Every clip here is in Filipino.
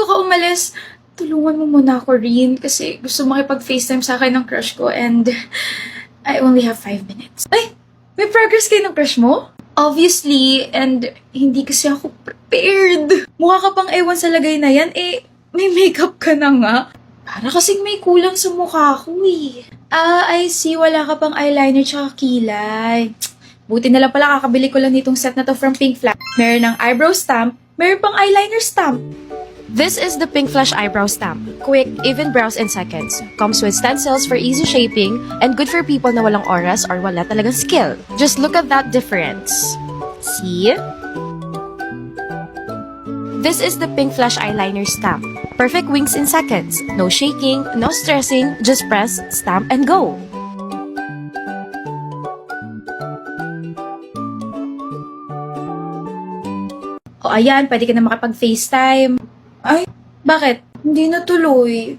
bago ka umalis, tulungan mo muna ako rin kasi gusto makipag-FaceTime sa akin ng crush ko and I only have 5 minutes. Ay! May progress kayo ng crush mo? Obviously, and hindi kasi ako prepared. Mukha ka pang ewan sa lagay na yan, may makeup ka na nga. Para kasing may kulang sa mukha ko eh. I see, wala ka pang eyeliner tsaka kilay. Buti na lang pala kakabili ko lang nitong set na to from Pink Flash. Meron ng eyebrow stamp, meron pang eyeliner stamp. This is the Pink Flash Eyebrow Stamp. Quick, even brows in seconds. Comes with stencils for easy shaping and good for people na walang oras or wala talagang skill. Just look at that difference. See? This is the Pink Flash Eyeliner Stamp. Perfect wings in seconds. No shaking, no stressing, just press, stamp, and go. O ayan, pwede ka na makapag-FaceTime. Ay, bakit? Hindi na tuloy.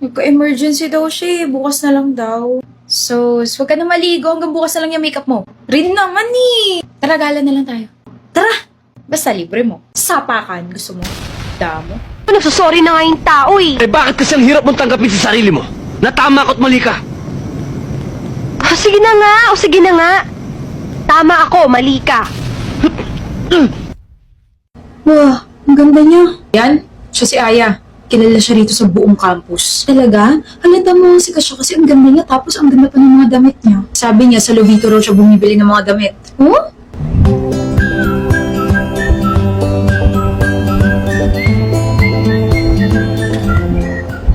Nagka-emergency daw siya eh. Bukas na lang daw. So, huwag ka na maligo hanggang bukas na lang yung makeup mo. Rin naman eh. Tara, gala na lang tayo. Tara! Basta libre mo. Sapakan. Gusto mo? Damo. Nagsasorry na nga yung tao eh. Eh bakit kasi ang hirap mong tanggapin sa sarili mo? Natama ko't mali ka. Sige na nga, sige na nga. Tama ako, mali ka. Wow, ang ganda niya. Yan, siya si Aya. Kilala siya rito sa buong campus. Talaga? Halata mo si Kasha kasi ang ganda niya tapos ang ganda pa ng mga damit niya. Sabi niya sa Lovito raw siya bumibili ng mga damit. Huh?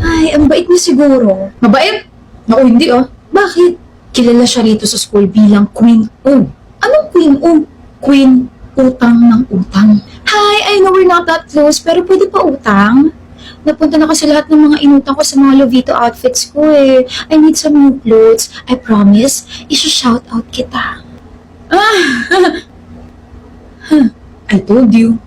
Ay, ang bait niya siguro. Mabait? Naku, hindi oh. Bakit? Kilala siya rito sa school bilang Queen O. Anong Queen O? Queen utang ng utang. Hi, I know we're not that close, pero pwede pa utang? Napunta na kasi lahat ng mga inutang ko sa mga Lovito outfits ko eh. I need some new clothes. I promise, isa-shout out kita. I told you.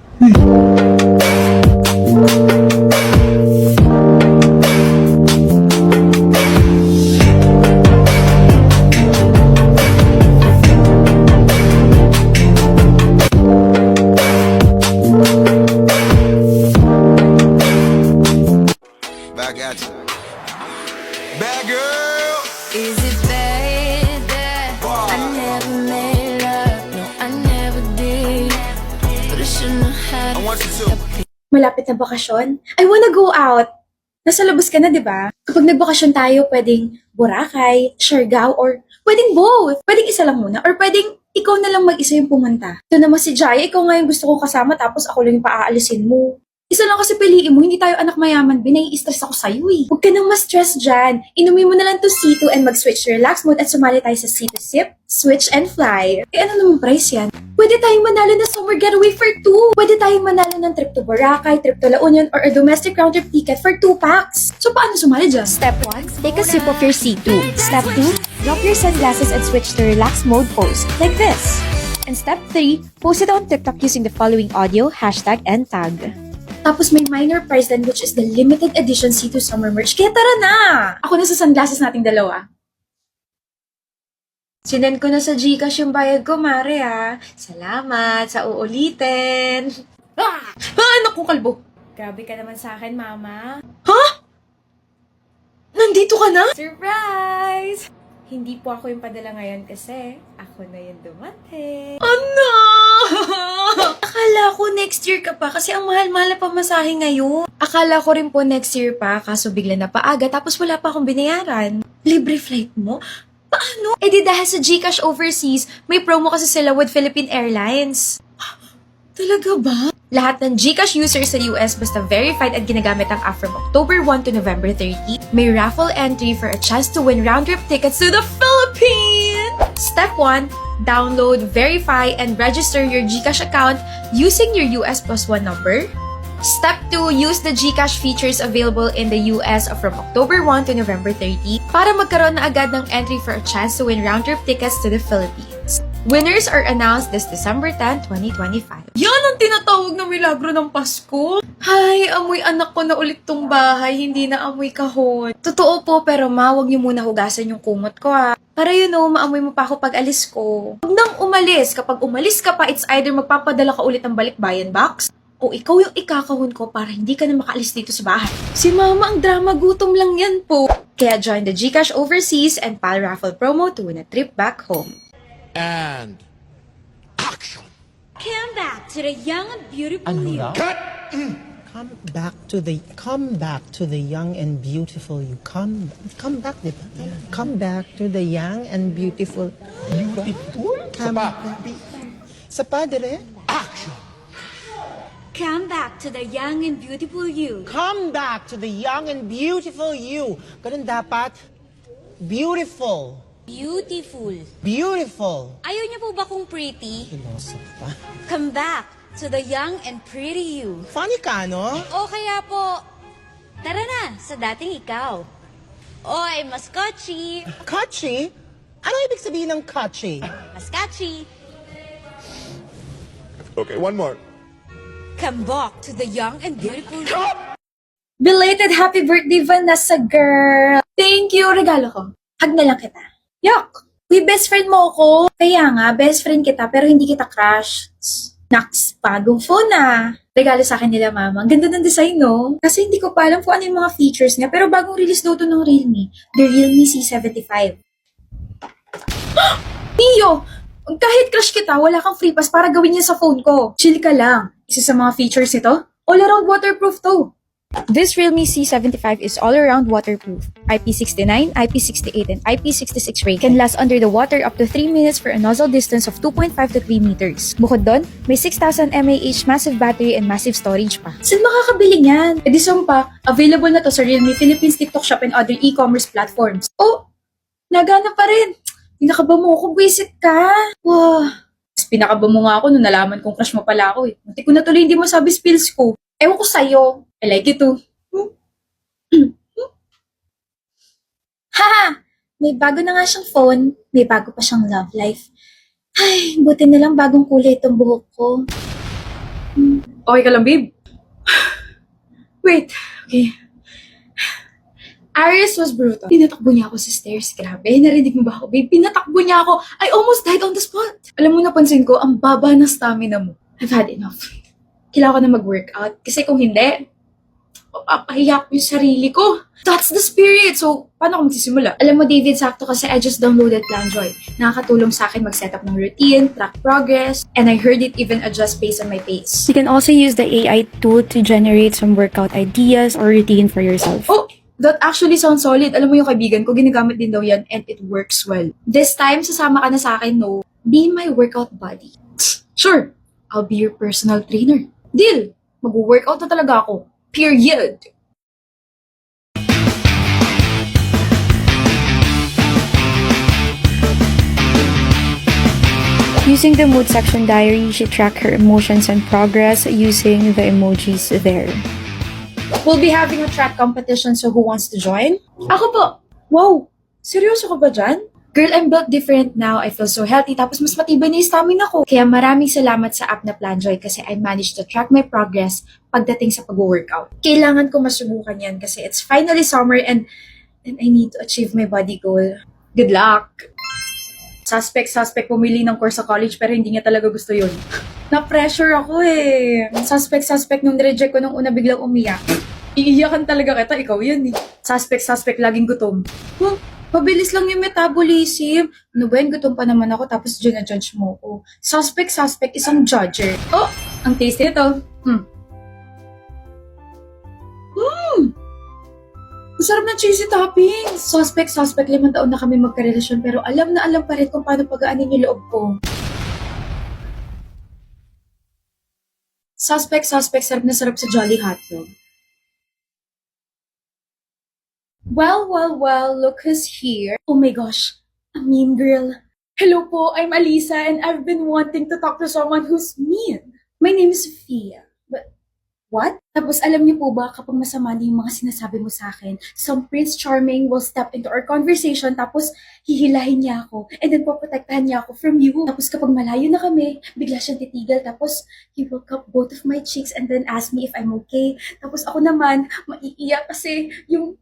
Back at you. Bad girl. Is it bad that I never made love? No, I never did. But I shouldn't have had I want you to. Malapit na bakasyon? I wanna go out. Nasa labas ka na, di ba? Kapag nagbakasyon tayo, pwedeng Boracay, Siargao, or pwedeng both. Pwedeng isa lang muna, or pwedeng ikaw na lang mag-isa yung pumunta. Ito naman si Jaya, ikaw nga yung gusto kong kasama, tapos ako lang yung paaalisin mo. Isa lang kasi piliin mo, hindi tayo anak mayaman, binai-stress ako sa'yo eh. Huwag ka nang ma-stress dyan. Inumin mo na lang to C2 and mag-switch to relax mode at sumali tayo sa C2 Sip, Switch, and Fly. Eh ano namang price yan? Pwede tayong manalo na summer getaway for 2. Pwede tayong manalo ng trip to Boracay, trip to La Union, or a domestic round-trip ticket for 2 packs. So paano sumali dyan? Step 1, take a sip of your C2. Step 2, drop your sunglasses and switch to relax mode pose, like this. And step 3, post it on TikTok using the following audio, hashtag, and tag. Tapos may minor prize din which is the limited edition C2 summer merch. Kaya tara na! Ako na sa sunglasses nating dalawa. Sinend ko na sa Gcash yung bayad ko, Mare ah. Salamat sa uulitin. Naku, kalbo. Grabe ka naman sa akin, Mama. Ha? Nandito ka na? Surprise! Hindi po ako yung padala ngayon kasi ako na yung dumating. Ano? Akala ko next year ka pa kasi ang mahal-mahal na pamasahe ngayon. Akala ko rin po next year pa kaso bigla na paaga tapos wala pa akong binayaran. Libre flight mo? Paano? Eh di dahil sa GCash Overseas, may promo kasi sila with Philippine Airlines. Talaga ba? Lahat ng GCash users sa US basta verified at ginagamit ang app from October 1 to November 30, may raffle entry for a chance to win round-trip tickets to the Philippines! Step 1, download, verify, and register your GCash account using your US plus 1 number. Step 2, use the GCash features available in the US from October 1 to November 30 para magkaroon na agad ng entry for a chance to win round-trip tickets to the Philippines. Winners are announced this December 10, 2025. Yan ang tinatawag na milagro ng Pasko. Hay, amoy anak ko na ulit tong bahay, hindi na amoy kahon. Totoo po, pero ma, wag niyo muna hugasan yung kumot ko ha. Para maamoy mo pa ako pag alis ko. Huwag nang umalis. Kapag umalis ka pa, it's either magpapadala ka ulit ng balikbayan box, O ikaw yung ikakahon ko para hindi ka na makaalis dito sa bahay. Si mama ang drama, gutom lang yan po. Kaya join the GCash Overseas and PAL Raffle promo to win a trip back home. And action. Come back to the young and beautiful you. Come back to the young and beautiful you. Come back, di ba? Come back to the young and beautiful. Beautiful? Sa padre? Action. Come back to the young and beautiful you. Come back to the young and beautiful you. Ganun dapat. Beautiful. Beautiful. Beautiful. Ayaw niyo po ba kung pretty? Pilosof pa. Come back to the young and pretty you. Funny ka, no? O kaya po, tara na sa dating ikaw. Oy, mas kotchi. Kachi? Ano ibig sabihin ng kachi? Mas catchy. Okay, one more. Come back to the young and beautiful you. Belated happy birthday, Vanessa girl! Thank you! Regalo ko. Hug na lang kita. Yok! Uy, best friend mo ako. Kaya nga, best friend kita pero hindi kita crush. Naks, bagong phone ah. Regalo sa akin nila mama. Ang ganda ng design, no? Kasi hindi ko pa alam kung ano yung mga features niya pero bagong release daw to ng Realme. The Realme C75. Mio! Kahit crush kita, wala kang free pass para gawin niya sa phone ko. Chill ka lang. Isa sa mga features nito, all-around waterproof to. This Realme C75 is all-around waterproof. IP69, IP68, and IP66 rated. Can last under the water up to 3 minutes for a nozzle distance of 2.5 to 3 meters. Bukod doon, may 6,000 mAh massive battery and massive storage pa. Saan makakabili niyan? E di pa, available na to sa Realme Philippines TikTok Shop and other e-commerce platforms. Oh, nagana pa rin. Pinakaba mo ako, visit ka. Wow. Mas pinakaba mo nga ako nung nalaman kong crush mo pala ako eh. Munti ko na tuloy hindi mo sabi spills ko. Ewan ko sa'yo. I like it too. Haha! May bago na nga siyang phone. May bago pa siyang love life. Ay, buti na lang bagong kulay itong buhok ko. Okay ka lang, babe? Wait. Okay. Aries was brutal. Pinatakbo niya ako sa stairs. Grabe, narinig mo ba ako, babe? Pinatakbo niya ako. I almost died on the spot. Alam mo, napansin ko, ang baba ng stamina mo. I've had enough. Kailangan ko na mag-workout. Kasi kung hindi, papahiya ko yung sarili ko. That's the spirit. So, paano ako magsisimula? Alam mo, David, sakto kasi I just downloaded Planjoy. Nakakatulong sa akin mag-set up ng routine, track progress, and I heard it even adjust based on my pace. You can also use the AI tool to generate some workout ideas or routine for yourself. Oh, that actually sounds solid. Alam mo yung kaibigan ko, ginagamit din daw yan and it works well. This time, sasama ka na sa akin, no? Be my workout buddy. Sure, I'll be your personal trainer. Deal! Mag-workout na talaga ako. Period! Using the mood section diary, she tracked her emotions and progress using the emojis there. We'll be having a track competition, so who wants to join? Ako po! Wow! Seryoso ka ba dyan? Girl, I'm built different now. I feel so healthy, tapos mas matibay na yung stamina ko. Kaya maraming salamat sa app na Planjoy kasi I managed to track my progress pagdating sa pag-workout. Kailangan ko masubukan yan kasi it's finally summer and I need to achieve my body goal. Good luck! Suspect, pumili ng course sa college pero hindi niya talaga gusto yun. Na-pressure ako eh. Suspect, nung nireject ko nung una biglang umiyak. Iiyakan talaga kita, ikaw yan eh. Suspect, laging gutom. Huh? Pabilis lang yung metabolism. Ano ba yan? Gutom pa naman ako tapos dyan-judge mo ko. Suspect, isang judger. Oh! Ang tasty nito. Masarap ng cheesy topping. Suspect, 5 taon na kami magkarelasyon pero alam na alam pa rin kung paano pagaanin yung loob ko. Suspect, sarap na sarap sa Jolly Hotdog. Well, look who's here. Oh my gosh, a mean girl. Hello po, I'm Alisa and I've been wanting to talk to someone who's mean. My name is Sophia. But, what? Tapos alam niyo po ba kapag masama na yung mga sinasabi mo sa akin, some Prince Charming will step into our conversation tapos hihilahin niya ako and then poprotektahan niya ako from you. Tapos kapag malayo na kami, bigla siyang titigil tapos he will cup both of my cheeks and then ask me if I'm okay. Tapos ako naman, maiiyak kasi yung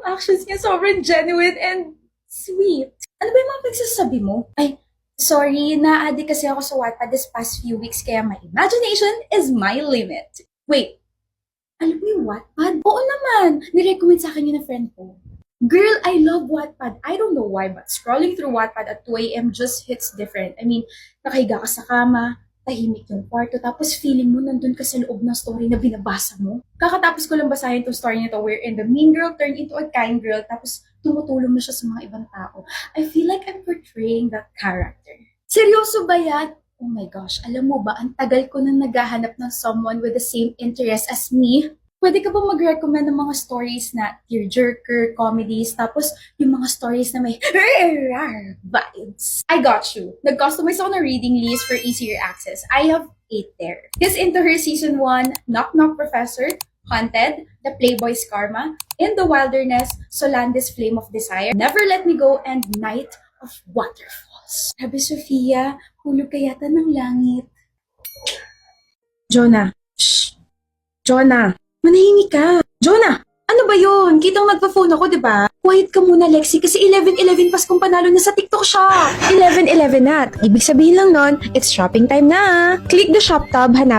actions niya sobrang genuine and sweet. Ano ba yung mga pagsasabi mo? Ay, Sorry, na-addict kasi ako sa Wattpad this past few weeks kaya my imagination is my limit. Wait, alam mo yung Wattpad? Oo naman, nirecommend sa akin yun ng friend ko. Girl, I love Wattpad. I don't know why, but scrolling through Wattpad at 2 a.m. just hits different. I mean, nakahiga ka sa kama, tahimik yung kwarto, tapos feeling mo nandun ka sa loob ng story na binabasa mo. Kakatapos ko lang basahin itong story nito wherein the mean girl turned into a kind girl, tapos tumutulong na siya sa mga ibang tao. I feel like I'm portraying that character. Seryoso ba yan? Oh my gosh, alam mo ba, ang tagal ko na naghahanap ng someone with the same interest as me. Pwede ka ba mag-recommend ng mga stories na tearjerker, comedies, tapos yung mga stories na may vibes? I got you. Nag-customize ako ng reading list for easier access. I have 8 there. He's into her season 1, Knock Knock Professor, Haunted, The Playboy's Karma, In the Wilderness, Solandi's Flame of Desire, Never Let Me Go, and Night of Waterfalls. Sabi Sofia, hulog ka yata ng langit. Jonah. Shh. Jonah. Manahimik ka. Jonah! Ano ba yun? Kitang nagpa-phone ako, di ba? Quiet ka muna, Lexi, kasi 11-11 Paskong panalo na sa TikTok shop. 11-11 na. Ibig sabihin lang nun, it's shopping time na. Click the shop tab, hanap